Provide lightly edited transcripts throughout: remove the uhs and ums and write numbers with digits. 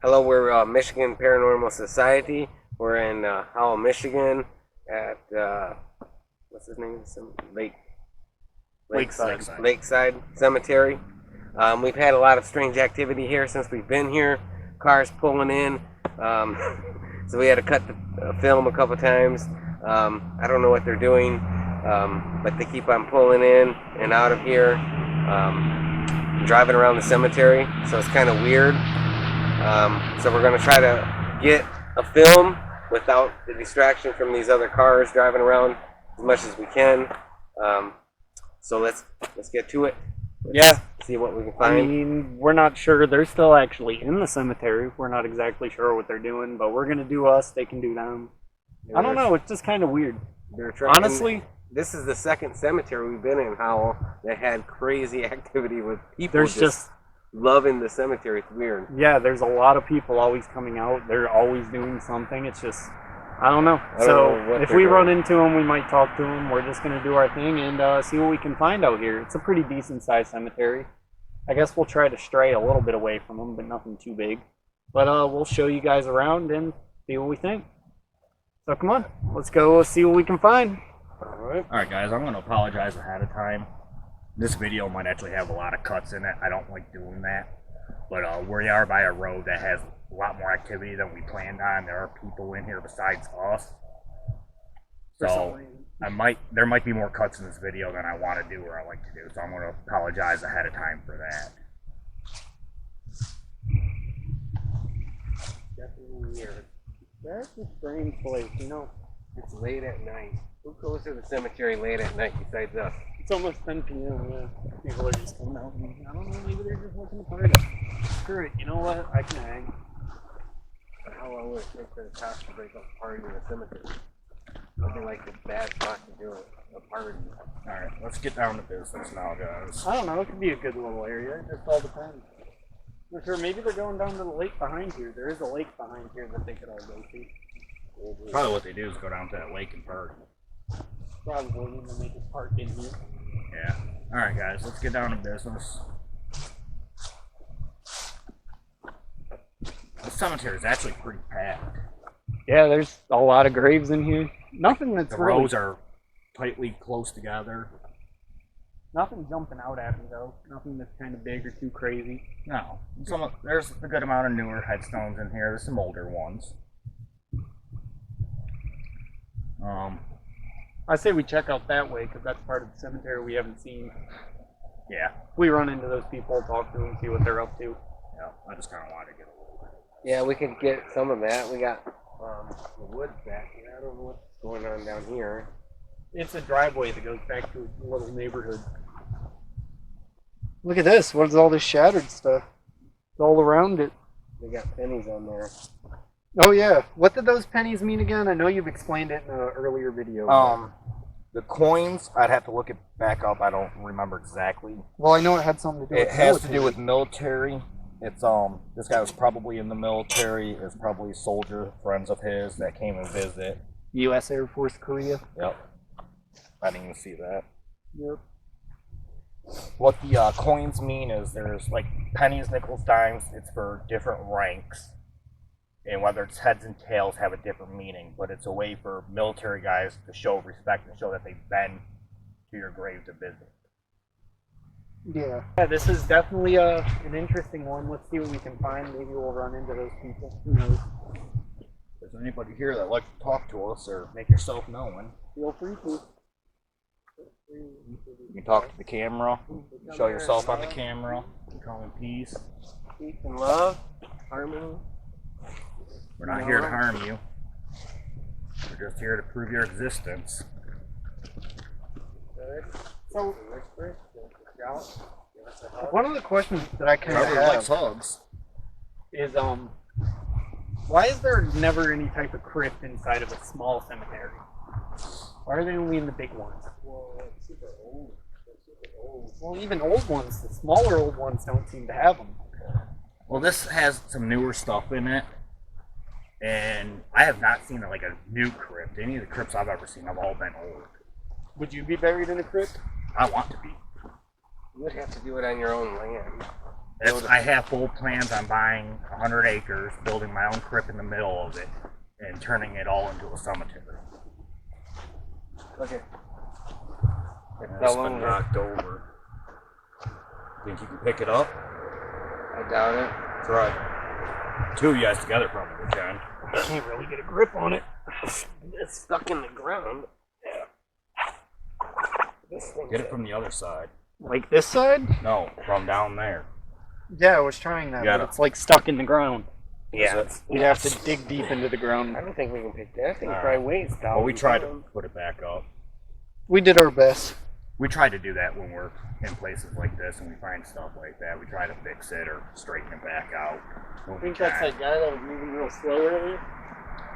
Hello, we're Michigan Paranormal Society. We're in Howell, Michigan, at what's his name? Lakeside Cemetery. We've had a lot of strange activity here since we've been here. Cars pulling in, so we had to cut the film a couple times. I don't know what they're doing, but they keep on pulling in and out of here, driving around the cemetery. So it's kind of weird. So we're going to try to get a film without the distraction from these other cars driving around as much as we can. So let's get to it. Yeah. See what we can find. I mean, we're not sure. They're still actually in the cemetery. We're not exactly sure what they're doing, but we're going to do us. They can do them. I don't know. It's just kind of weird. Honestly, this is the second cemetery we've been in, Howell, that had crazy activity with people. There's just loving the cemetery. It's weird. Yeah, there's a lot of people always coming out. They're always doing something. It's just, I don't know. So if we run into them, we might talk to them. We're just going to do our thing and see what we can find out here. It's a pretty decent sized cemetery. I guess we'll try to stray a little bit away from them, but nothing too big. But we'll show you guys around and see what we think. So come on, let's go see what we can find. All right, guys, I'm going to apologize ahead of time. This video might actually have a lot of cuts in it. I don't like doing that. But we are by a road that has a lot more activity than we planned on. There are people in here besides us. So there might be more cuts in this video than I want to do or I like to do. So I'm going to apologize ahead of time for that. Definitely weird. That's a strange place, you know. It's late at night. Who goes to the cemetery late at night besides us? It's almost 10 p.m. Yeah. People are just coming out. And, I don't know, maybe they're just looking to party. Screw it. You know what? I can hang. How long would it take for the cops to break up a party in a cemetery? That'd be like a bad spot to do it. A party. Alright, let's get down to business now, guys. I don't know. It could be a good little area. It just all depends. I'm sure maybe they're going down to the lake behind here. There is a lake behind here that they could all go to. Probably what they do is go down to that lake and party. Probably when they make a park in here. Yeah. Alright, guys, let's get down to business. The cemetery is actually pretty packed. Yeah, there's a lot of graves in here. Nothing that's The really... rows are tightly close together. Nothing jumping out at me, though. Nothing that's kind of big or too crazy. No. There's a good amount of newer headstones in here. There's some older ones. I say we check out that way, because that's part of the cemetery we haven't seen. Yeah. We run into those people, talk to them, see what they're up to. Yeah, I just kind of wanted to get a little bit. Yeah, we could get some of that. We got the woods back here. I don't know what's going on down here. It's a driveway that goes back to a little neighborhood. Look at this. What is all this shattered stuff? It's all around it. They got pennies on there. Oh, yeah. What did those pennies mean again? I know you've explained it in an earlier video. The coins, I'd have to look it back up. I don't remember exactly. Well, I know it had something to do with It has to do with military. It's, this guy was probably in the military. It's probably soldier friends of his that came and visit. U.S. Air Force Korea. Yep. I didn't even see that. Yep. What the coins mean is there's like pennies, nickels, dimes. It's for different ranks. And whether it's heads and tails have a different meaning, but it's a way for military guys to show respect and show that they've been to your grave to visit. Yeah. Yeah, this is definitely an interesting one. Let's see what we can find. Maybe we'll run into those people. Who knows? If there's anybody here that'd like to talk to us or make yourself known, Feel free to. you can talk to the camera, show yourself on the camera, call in peace. Peace and love, harmony. We're not here to harm you. We're just here to prove your existence. So, one of the questions that I kind of Everyone likes hugs. is, why is there never any type of crypt inside of a small cemetery? Why are they only in the big ones? Well, it's super old. Well, even old ones, the smaller old ones don't seem to have them. Well, this has some newer stuff in it. And I have not seen like a new crypt. Any of the crypts I've ever seen have all been old. Would you be buried in a crypt? I want to be. You would have to do it on your own land. I have full plans on buying 100 acres, building my own crypt in the middle of it, and turning it all into a cemetery. Okay. It's been knocked over. Think you can pick it up? I doubt it. Try. Two of you guys together probably can. I can't really get a grip on it. It's stuck in the ground. Yeah. Get it from the other side. Like this side? No, from down there. Yeah, I was trying that, Got but it. it's like stuck in the ground. Yeah. You'd have to dig deep into the ground. I don't think we can pick that. I think it All probably right. weighs down. Well, we tried to put it back up. We did our best. We try to do that when we're in places like this and we find stuff like that. We try to fix it or straighten it back out. I think that's that guy that was moving real slow earlier.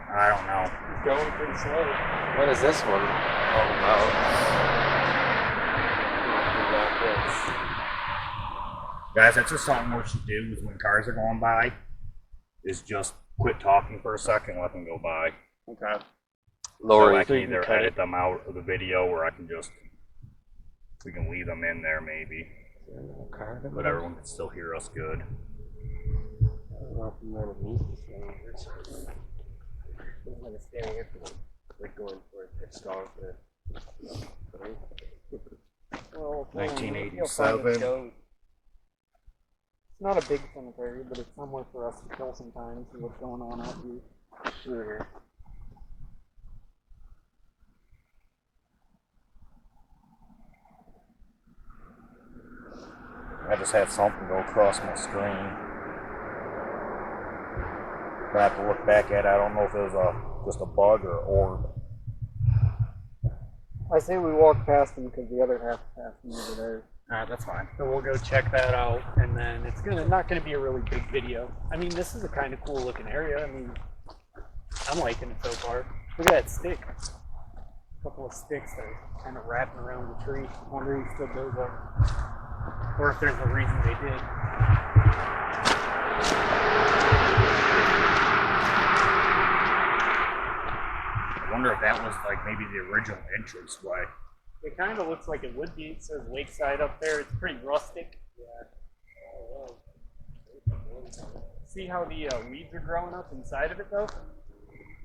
I don't know. He's going pretty slow. What is this one all about? Guys, that's just something we should do is when cars are going by, is just quit talking for a second, let them go by. Okay. Lower So I it. can you can either cut edit them out of the video or I can just, we can leave them in there maybe. But everyone can still hear us good. I don't know if you want to meet this thing. I'm going to stand here for them. They're going for it. They're stalling for it. Well, 1987. it's not a big cemetery, but it's somewhere for us to kill sometimes, see what's going on out here. Sure. I just had something go across my screen. I have to look back at it. I don't know if it was just a bug or orb. I say we walk past them because the other half passed me over there. Alright, that's fine. So we'll go check that out, and then it's not gonna be a really big video. I mean, this is a kind of cool looking area. I mean, I'm liking it so far. Look at that stick. A couple of sticks that are kind of wrapping around the tree. I wonder who stood those up. Or if there's a reason they did. I wonder if that was like maybe the original entranceway. It kind of looks like it would be. It says Lakeside up there. It's pretty rustic. Yeah. See how the weeds are growing up inside of it, though?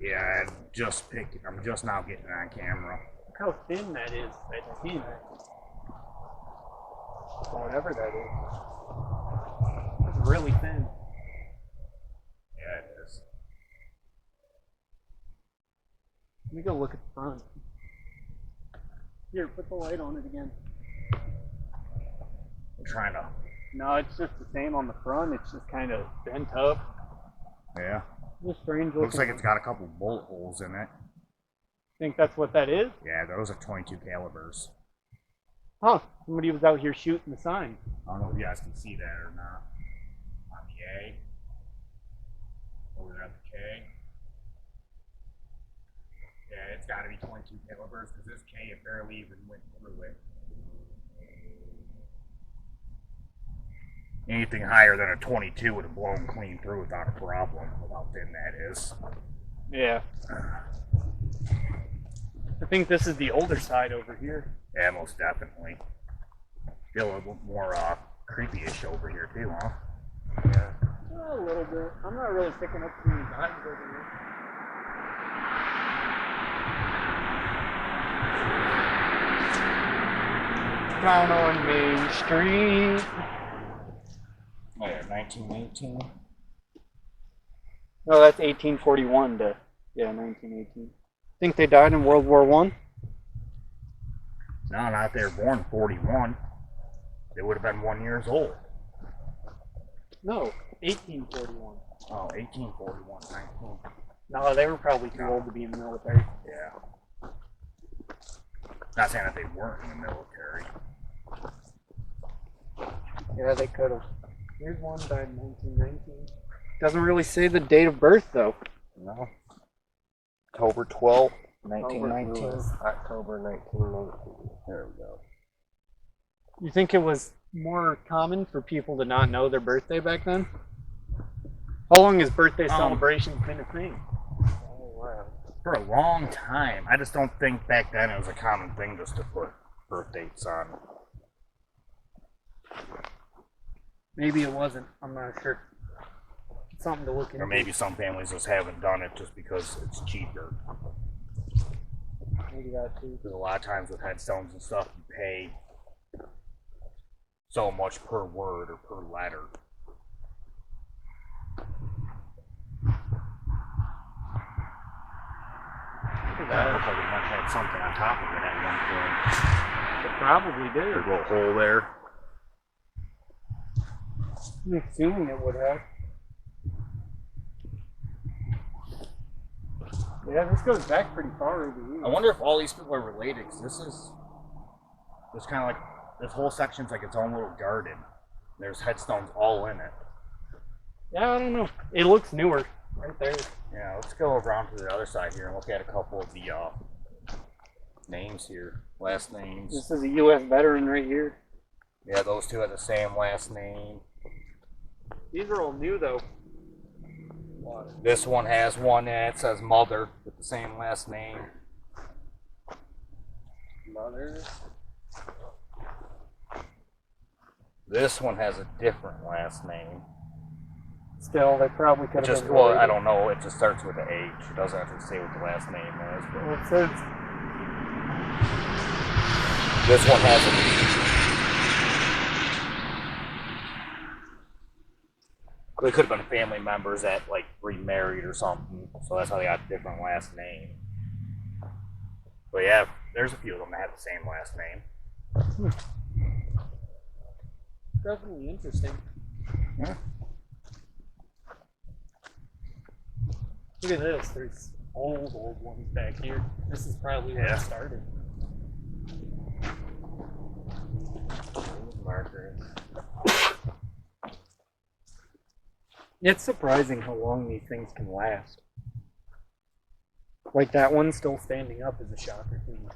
Yeah, I'm just now getting it on camera. Look how thin that is. That tin. Whatever that is. It's really thin. Yeah, it is. Let me go look at the front. Here, put the light on it again. I'm trying to. No, it's just the same on the front. It's just kind of bent up. Yeah. It's strange looking. Looks like it's got a couple bullet holes in it. Think that's what that is? Yeah, those are 22 calibers. Huh. Somebody was out here shooting the sign. I don't know if you guys can see that or not. On the A. Over there at the K. Yeah, it's got to be 22 calibers because this K it barely even went through it. Anything higher than a 22 would have blown clean through without a problem. With how thin that is. Yeah. I think this is the older side over here. Yeah, most definitely. Feel a little more creepy-ish over here too, huh? Yeah. A little bit. I'm not really picking up too many vibes over here. Down on Main Street. Oh yeah, 1918. No, that's 1841 to, yeah, 1918. Think they died in World War I? No, not they were born 41. They would have been 1 year old. No, 1841. Oh, 1841, 19. No, they were probably too old to be in the military. Yeah. Not saying that they weren't in the military. Yeah, they could have. Here's one died in 1919. Doesn't really say the date of birth, though. No. October 12th, October 1919. There we go. You think it was more common for people to not know their birthday back then? How long has birthday celebrations been a thing? Oh, wow. For a long time. I just don't think back then it was a common thing just to put birth dates on. Maybe it wasn't. I'm not sure. It's something to look into. Or maybe some families just haven't done it just because it's cheaper. Maybe that too. Because a lot of times with headstones and stuff, you pay so much per word or per letter. That looks like it might have something on top of it at one point. It probably did. There's a little hole there. I'm assuming it would have. Yeah, this goes back pretty far over here. I wonder if all these people are related, because this kind of like, this whole section's like its own little garden. There's headstones all in it. Yeah, I don't know. It looks newer right there. Yeah, let's go around to the other side here and look at a couple of the names here, last names. This is a U.S. veteran right here. Yeah, those two have the same last name. These are all new though. This one has one that says Mother with the same last name. Mother. This one has a different last name. Still, they probably could have been. Well, I don't know. It just starts with an H. It doesn't have to say what the last name is. But Well, it says this one has a. They could have been family members that like remarried or something, so that's how they got a different last name. But yeah, there's a few of them that have the same last name. definitely interesting. Yeah. Look at this. There's old ones back here. This is probably where it started. Markers. It's surprising how long these things can last. Like that one still standing up is a shocker to me.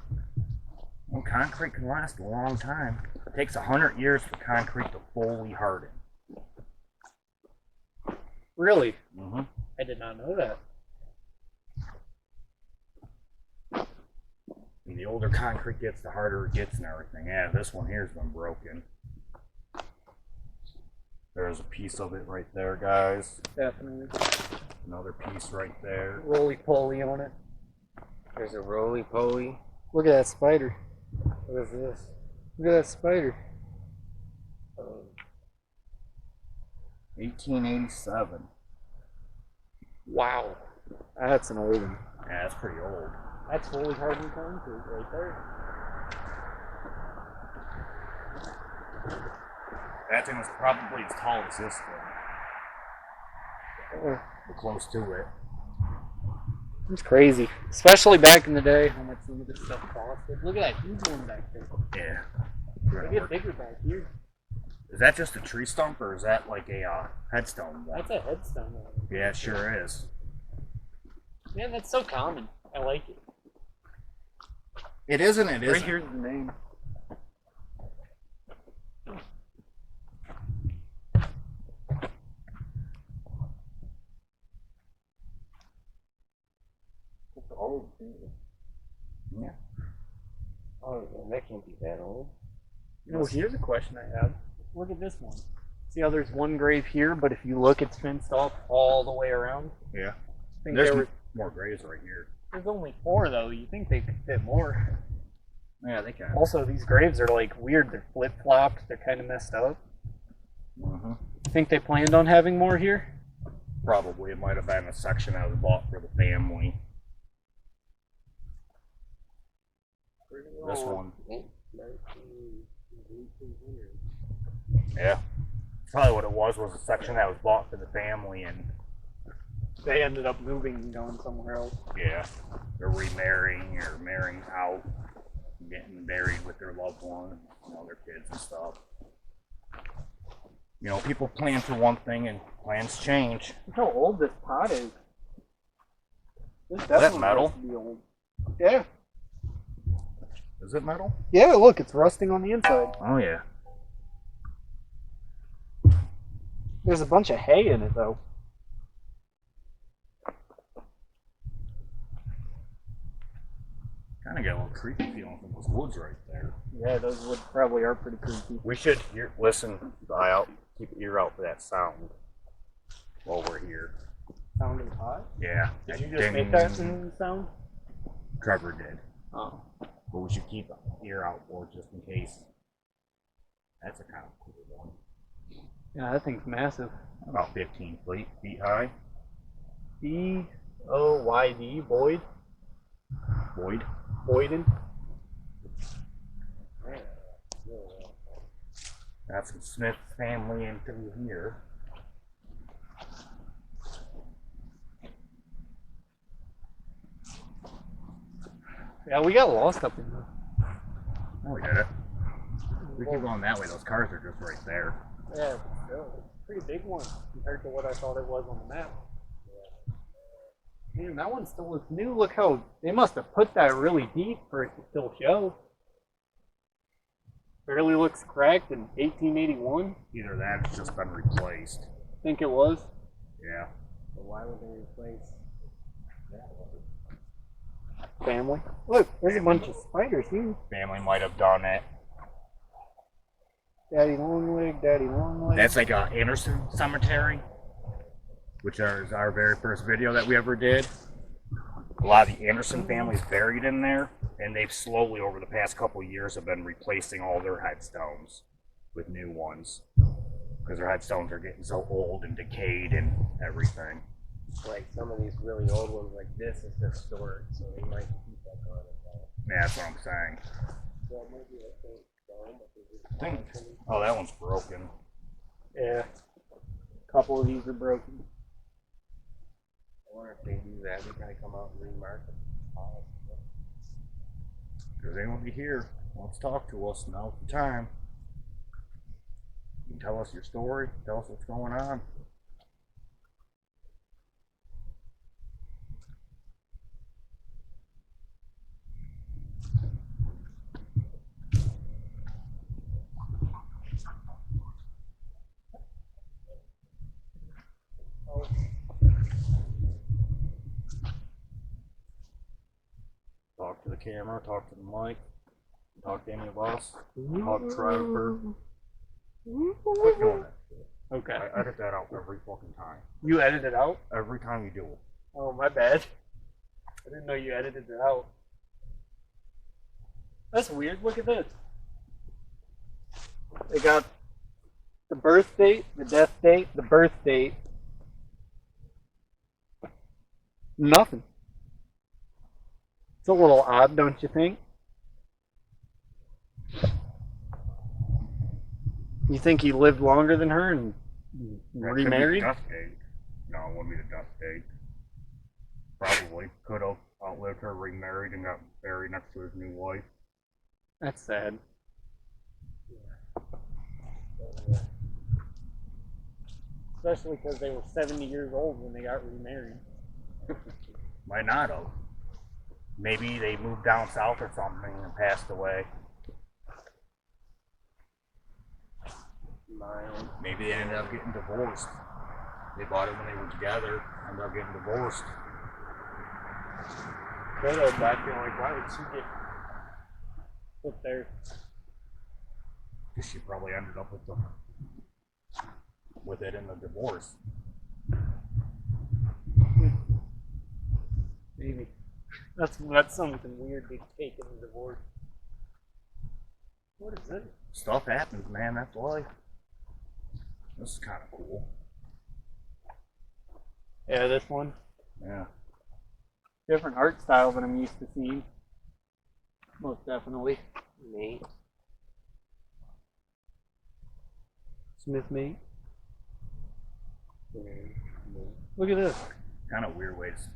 Well, concrete can last a long time. It takes 100 years for concrete to fully harden. Really? Mm-hmm. I did not know that. And the older concrete gets, the harder it gets and everything. Yeah, this one here's been broken. There's a piece of it right there, guys. Definitely. Another piece right there. Roly-poly on it. There's a roly-poly. Look at that spider. What is this? Look at that spider. 1887. Wow. That's an old one. Yeah, that's pretty old. That's fully hardened concrete right there. That thing was probably as tall as this thing. Or close to it. It's crazy. Especially back in the day, how much some of this stuff costed. Look at that huge one back there. Yeah. They get bigger back here. Is that just a tree stump or is that like a headstone one? That's a headstone one. Yeah, it sure is. Man, that's so common. I like it. It isn't, it isn't. Right here's the name. It's old, too. Yeah. Oh, that can't be that old. Oh, here's a question I have. Look at this one. See how there's one grave here, but if you look, it's fenced off all the way around? Yeah. I think There's more graves right here. There's only 4 though. You think they could fit more? Yeah, they can. Also, these graves are like weird. They're flip-flopped. They're kind of messed up. Mm-hmm. Think they planned on having more here? Probably. It might have been a section that was bought for the family. This one. Yeah. Probably what it was a section that was bought for the family and They ended up moving and going somewhere else. yeah, they're remarrying or marrying out, getting buried with their loved one, you know, their kids and stuff. You know, people plan for one thing and plans change. Look how old this pot is. This that definitely metal? has to be old. Yeah. Is it metal? Yeah, look, it's rusting on the inside. Oh yeah. There's a bunch of hay in it, though. Kind of got a little creepy feeling from those woods right there. Yeah, those woods probably are pretty creepy. We should listen. keep your ear out for that sound while we're here. Sounding hot? Yeah. Did you just make that sound? Trevor did. Oh. But we should keep an ear out for it just in case. That's a kind of cool one. Yeah, that thing's massive. About 15 feet high. B-O-Y-D, Boyd? Boyd. Boyden? Got some Smith family into here. Yeah, we got lost up in there. Oh, we did it. We keep going that way. Those cars are just right there. Yeah, still, it's a pretty big one compared to what I thought it was on the map. Man, that one still looks new. Look how they must have put that really deep for it to still show. Barely looks cracked in 1881. Either that, it's just been replaced. Think it was. Yeah. But why would they replace that one? Family. Look, there's a bunch of spiders here. Family might have done it. Daddy Longleg, Daddy Longleg. That's like a Anderson cemetery, which is our very first video that we ever did. A lot of the Anderson family's buried in there, and they've slowly, over the past couple of years, have been replacing all their headstones with new ones. Because their headstones are getting so old and decayed and everything. Like some of these really old ones, like this is historic, so they might keep that on it. Yeah, that's what I'm saying. Well, maybe I think stone, but I think, oh, that one's broken. Yeah. A couple of these are broken. I wonder if they do that. They kind of come out and remark them. Because they won't be here. Let's talk to us. Now's the time. You can tell us your story. Tell us what's going on. Talk to the camera, talk to the mic, talk to any of us, talk to Trevor. Quit doing that shit. Okay. I edit that out every fucking time. You edit it out? Every time you do it. Oh, my bad. I didn't know you edited it out. That's weird. Look at this. They got the birth date, the death date, the birth date. Nothing. It's a little odd, don't you think? You think he lived longer than her and remarried? That could be the death date. No, it wouldn't be the death date. Probably. Could have outlived her, remarried, and got buried next to his new wife. That's sad. Especially because they were 70 years old when they got remarried. Might not have. Maybe they moved down south or something and passed away. Maybe they ended up getting divorced. They bought it when they were together, ended up getting divorced. Could have, but I feel like, why would she get put there? Because she probably ended up with it in the divorce. Maybe. That's something weird they take in the divorce. What is it? Stuff happens, man. That's life. This is kind of cool. Yeah, this one. Yeah. Different art style than I'm used to seeing. Most definitely. Neat. Smith mate. Look at this. Kind of weird ways.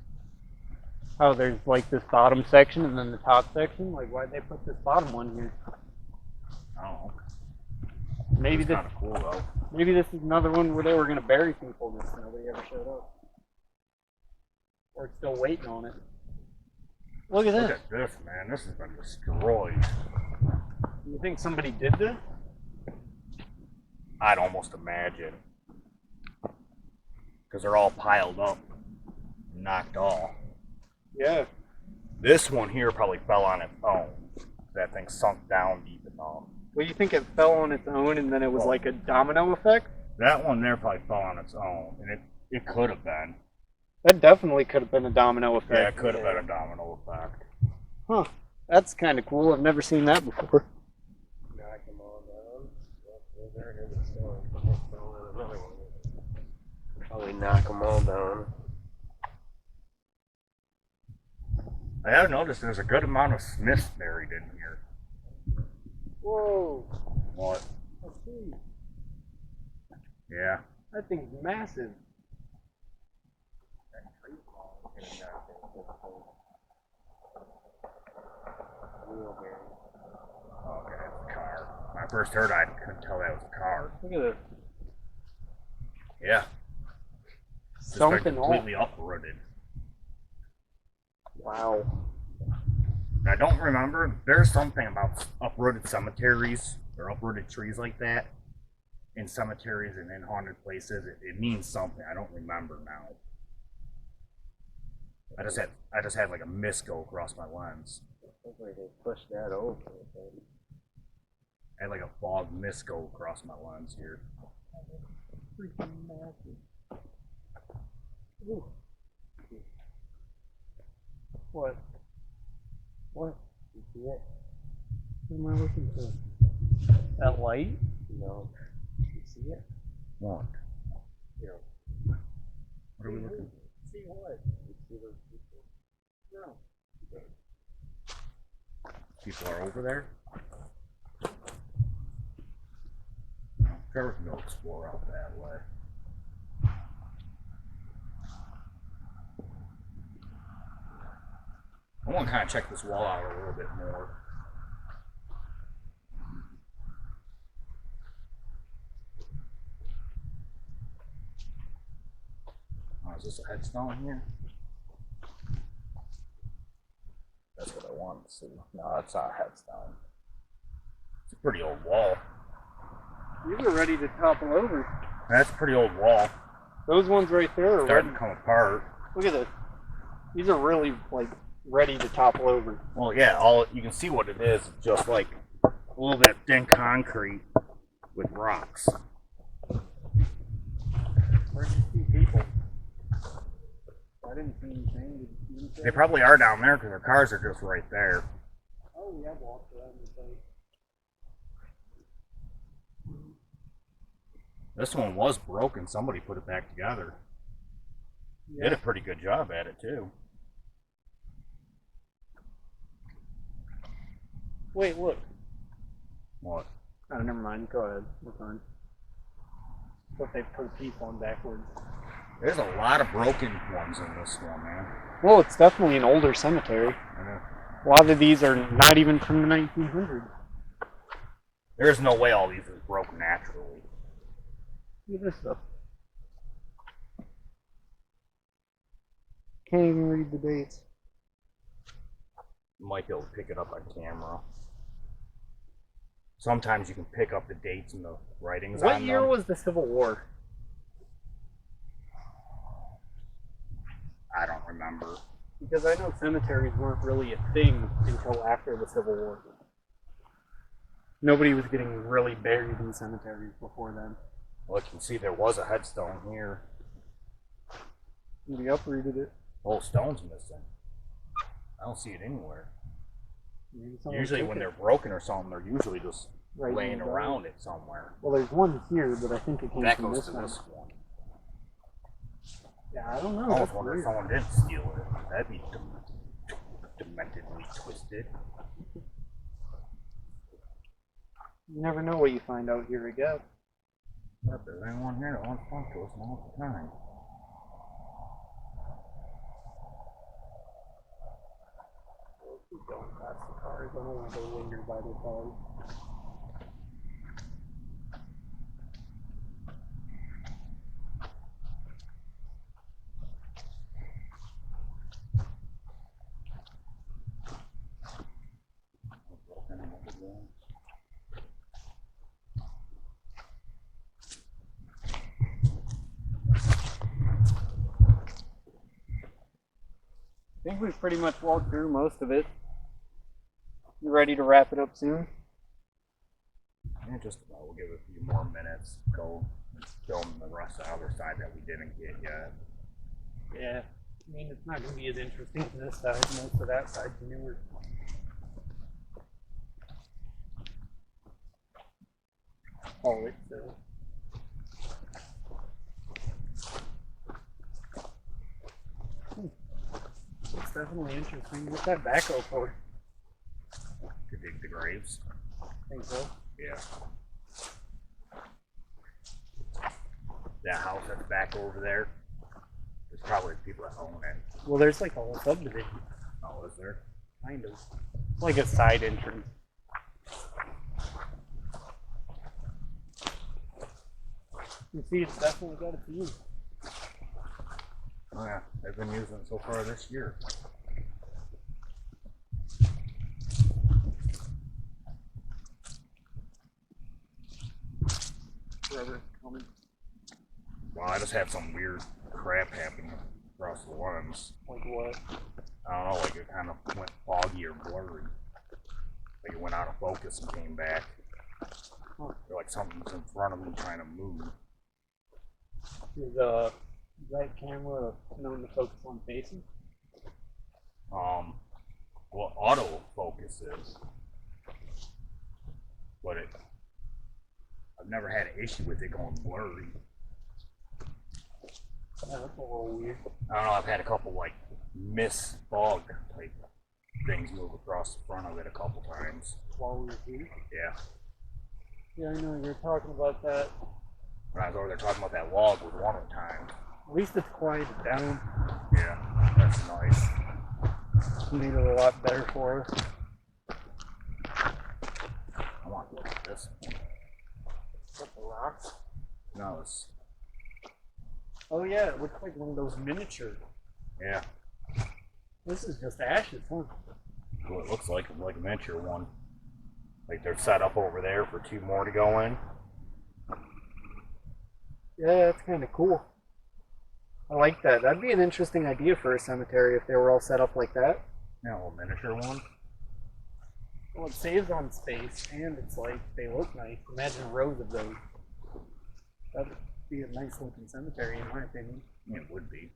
Oh, there's like this bottom section and then the top section. Like, why'd they put this bottom one here? I don't know. Maybe it's this. Kind of cool though. Maybe this is another one where they were gonna bury people and nobody ever showed up. Or it's still waiting on it. Look at this. Look at this, man. This has been destroyed. You think somebody did this? I'd almost imagine. Because they're all piled up, knocked off. Yeah. This one here probably fell on its own. That thing sunk down deep enough. Well, you think it fell on its own and then it was like a domino effect? That one there probably fell on its own, and it could have been. That definitely could have been a domino effect. Yeah, it could have been a domino effect. Huh. That's kind of cool. I've never seen that before. Knock them all down. Probably knock them all down. I have noticed there's a good amount of Smiths buried in here. Whoa. What? Let's see. Yeah. That thing's massive. Okay, it's a car. When I first heard it, I couldn't tell that was a car. Look at this. Yeah. Just Something completely uprooted. Wow. I don't remember. There's something about uprooted cemeteries or uprooted trees like that in cemeteries and in haunted places. It means something. I don't remember now. I just had like a mist go across my lens. Looks like they pushed that over. I had like a fog mist go across my lens here. Freaking massive. Ooh. What? What? You see it? What am I looking for? That light? No. You see it? What? Here. What are we looking for? See what? You see those people? No. People are over there? Trevor can go explore out that way. I want to kind of check this wall out a little bit more. Oh, is this a headstone here? That's what I wanted to see. No, that's not a headstone. It's a pretty old wall. These are ready to topple over. That's a pretty old wall. Those ones right there are Starting ready. to come apart. Look at this. These are really like ready to topple over. Well, yeah, all you can see what it is, just like a little bit of thin concrete with rocks. Where'd you see people? I didn't see anything. Did you see anything? They probably are down there because their cars are just right there. Oh, yeah, I've walked around the site. This one was broken. Somebody put it back together. Yeah. Did a pretty good job at it, too. Wait, look. What? Oh, never mind. Go ahead. We're fine. But they put a piece on backwards. There's a lot of broken ones in this one, man. Well, it's definitely an older cemetery. Yeah. A lot of these are not even from the 1900s. There's no way all these are broken naturally. Look at this stuff. Can't even read the dates. You might be able to pick it up on camera. Sometimes you can pick up the dates and the writings on them. What year was the Civil War? I don't remember. Because I know cemeteries weren't really a thing until after the Civil War. Nobody was getting really buried in cemeteries before then. Well, you can see there was a headstone here. Somebody uprooted it. The whole stone's missing. I don't see it anywhere. Usually when they're broken or something, they're usually just right laying around it somewhere. Well, there's one here, but I think it came That from goes this to one. this one. Yeah, I don't know. I almost That's wonder if weird. someone did steal it. That'd be dementedly twisted. You never know what you find out here, I guess. If there's anyone here that wants to talk to us, now's the time. Please don't pass the cars. I don't want to go linger by the cars. I think we've pretty much walked through most of it. You ready to wrap it up soon? Yeah, just about. We'll give it a few more minutes. Go film the rest of the other side that we didn't get yet. Yeah. I mean, it's not going to be as interesting as this side. Most of that side's newer. Oh, it's it's definitely interesting. What's that backhoe for? To dig the graves. I think so. Yeah. That house that's back over there, there's probably people that own it. Well, there's like a whole subdivision. Oh, is there? Kind of. Like a side entrance. You see, it's definitely got its use. Oh yeah, I've been using it so far this year. Forever coming. Well, I just had some weird crap happen across the lens. Like what? I don't know, like it kind of went foggy or blurry. Like it went out of focus and came back. Huh. Like something's in front of me trying to move. Is that camera known to focus on faces? Well, autofocus is, but I've never had an issue with it going blurry. Yeah, that's a little weird. I don't know, I've had a couple like mist fog type things move across the front of it a couple times. While we were here? Yeah. Yeah, I know you were talking about that. When I was over there talking about that log with one at a time. At least it's quieted down. Yeah, that's nice. Made it a lot better for us. I want to look at this one. What, the rocks? No, it's, Oh yeah, it looks like one of those miniature. yeah. This is just ashes, huh? Well, it looks like a miniature one. Like they're set up over there for two more to go in. Yeah, that's kind of cool. I like that. That'd be an interesting idea for a cemetery if they were all set up like that. Yeah, a little miniature one. Well, it saves on space, and it's like, they look nice. Imagine rows of those. That'd be a nice looking cemetery, in my opinion. It would be.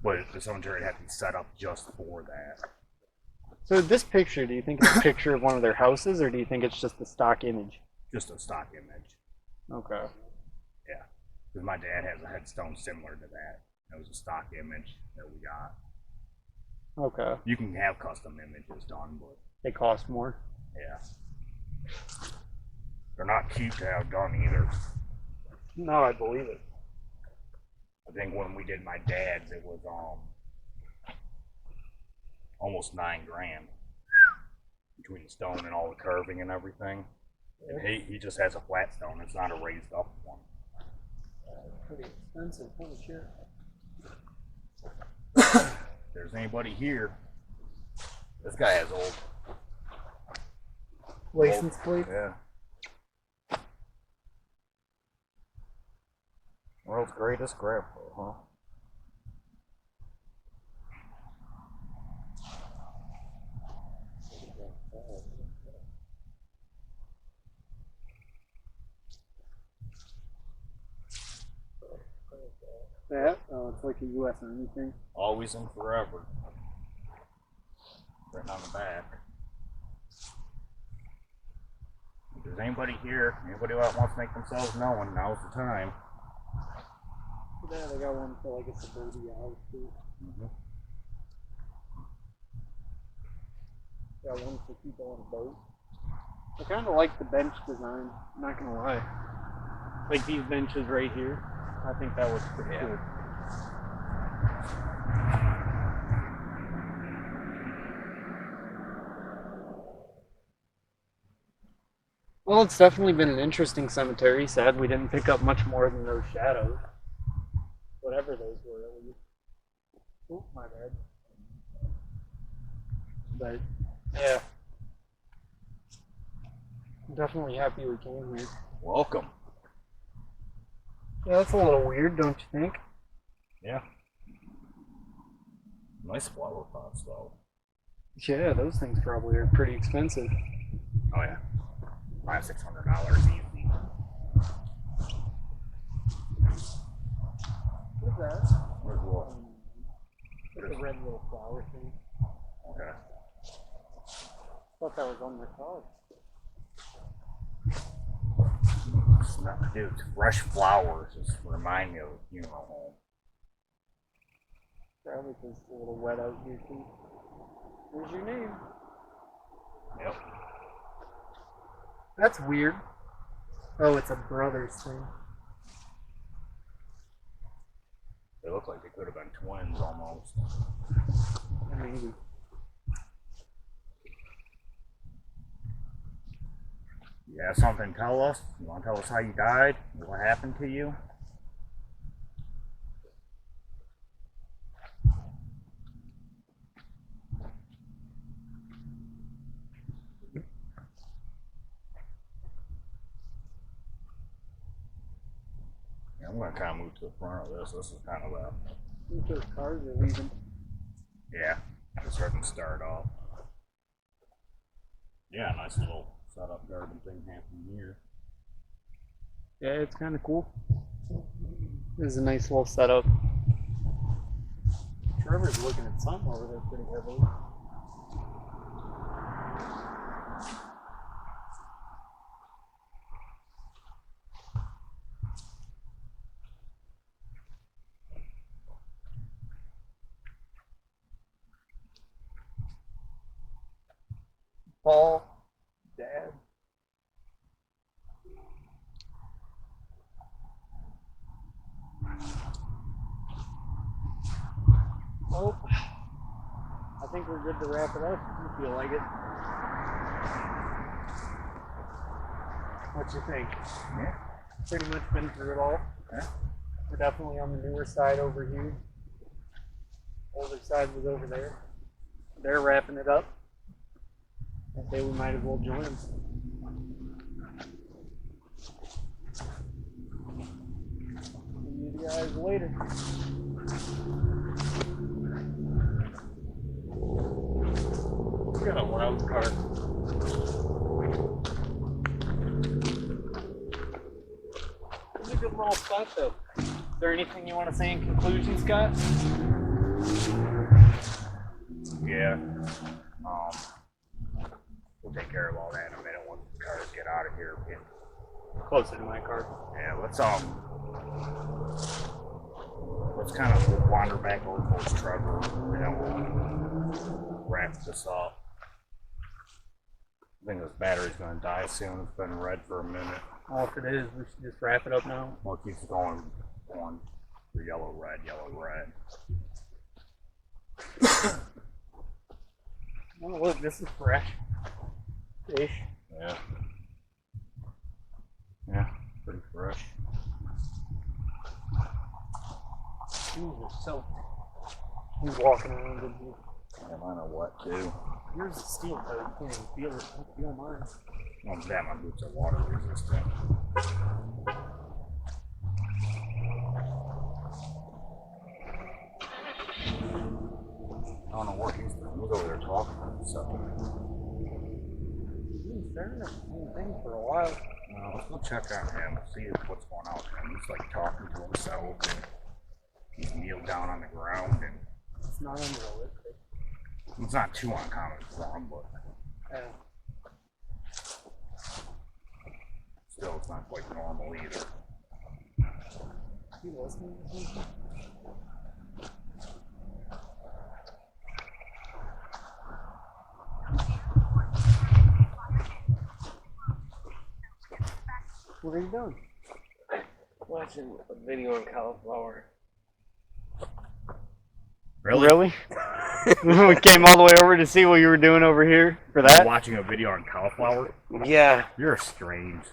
But the cemetery would have to be set up just for that. So this picture, do you think it's a picture of one of their houses, or do you think it's just a stock image? Just a stock image. Okay. Yeah. Because my dad has a headstone similar to that. It was a stock image that we got. Okay. You can have custom images done, but They cost more. yeah. They're not cheap to have done either. No, I believe it. I think when we did my dad's, it was almost $9,000 between the stone and all the curving and everything. And he just has a flat stone. It's not a raised up one. Pretty expensive, holy shit. If there's anybody here, this guy has old License plate? Yeah. World's greatest grandpa, huh? That? Oh, it's like a U.S. Army thing. Always and forever. Written on the back. If there's anybody here, anybody that wants to make themselves known, now's the time. Yeah, they got one for like a suburbia house too. Mm-hmm. Got one for people on a boat. I kind of like the bench design, not gonna lie. Like these benches right here. I think that looks pretty cool. Well, it's definitely been an interesting cemetery. Sad we didn't pick up much more than those shadows. Whatever those were, at least. Oh, my bad. But, yeah. I'm definitely happy we came here. Welcome. Yeah, that's a little weird, don't you think? Yeah. Nice flower pots, though. Yeah, those things probably are pretty expensive. Oh yeah, $500-600 easy. What's that? Where's what? It's a red little flower thing. Okay. Thought that was on the car. Dude, fresh flowers just remind me of a funeral home. Probably because it's a little wet out here too. Where's your name? Yep. That's weird. Oh, it's a brothers thing. They look like they could have been twins almost. Maybe. You have something to tell us? You want to tell us how you died? What happened to you? Yeah, I'm going to kind of move to the front of this. This is kind of a... Those cars are leaving. Yeah, just starting to start off. Yeah, nice little setup garden thing happening here. Yeah, it's kind of cool. This is a nice little setup. Trevor's looking at something over there pretty heavily. Paul, Dad. Well, I think we're good to wrap it up. You feel like it? What you think? Yeah. Pretty much been through it all. Yeah. We're definitely on the newer side over here. Older side was over there. They're wrapping it up. I say we might as well join them. See you guys later. We got a loud car. It's a good little spot though. Is there anything you want to say in conclusion, Scott? Yeah. We'll take care of all that in a minute once the cars get out of here. Closer to my car. Yeah, let's kind of wander back over towards Trevor, and then we'll wrap this up. I think this battery's gonna die soon. It's been red for a minute. Well, if it is, we should just wrap it up now. Well, it keeps going for yellow, red, yellow, red. Oh, look, this is fresh. Fish. Yeah. Yeah, pretty fresh. Shoes are soaked. He's walking around in here. Yeah, mine are wet too. Yours is steel toe. You can't even feel it. I don't feel mine. Well, damn, my boots are water resistant. I don't know what he's doing. He's over there talking to himself. He's been staring at the same thing for a while. Let's go check on him, see what's going on with him. He's like talking to himself, and he's kneeled down on the ground, and It's not unrealistic. it's not too uncommon for him, but still, it's not quite normal either. Is he listening to something? What are you doing? Watching a video on cauliflower. Really? We came all the way over to see what you were doing over here for that? You're watching a video on cauliflower? Yeah. You're a strange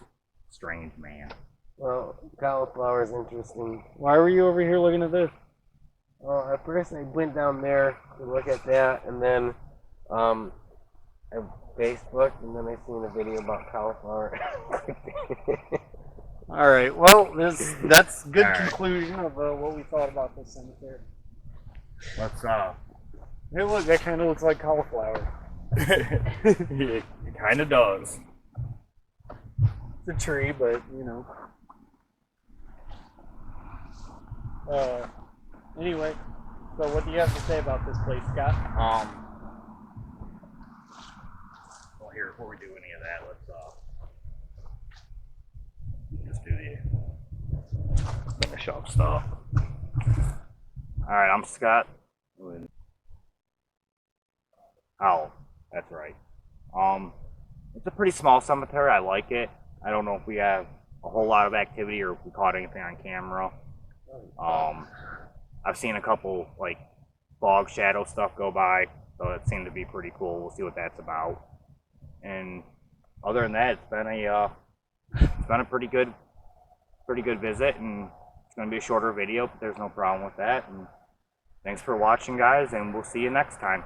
man. Well, cauliflower is interesting. Why were you over here looking at this? Well, at first I went down there to look at that, and then I Facebooked, and then I seen a video about cauliflower. All right. Well, that's good All right. conclusion of what we thought about this cemetery. Let's Hey, look, that kind of looks like cauliflower. it kind of does. It's a tree, but you know. Anyway, so what do you have to say about this place, Scott? Well, here, before we do any of that, let's just do the finish up stuff. Alright, I'm Scott. Howell, that's right. It's a pretty small cemetery. I like it. I don't know if we have a whole lot of activity or if we caught anything on camera. I've seen a couple like fog shadow stuff go by, so it seemed to be pretty cool. We'll see what that's about. And other than that, it's been a pretty good visit, and it's going to be a shorter video, but there's no problem with that. And thanks for watching, guys, and we'll see you next time.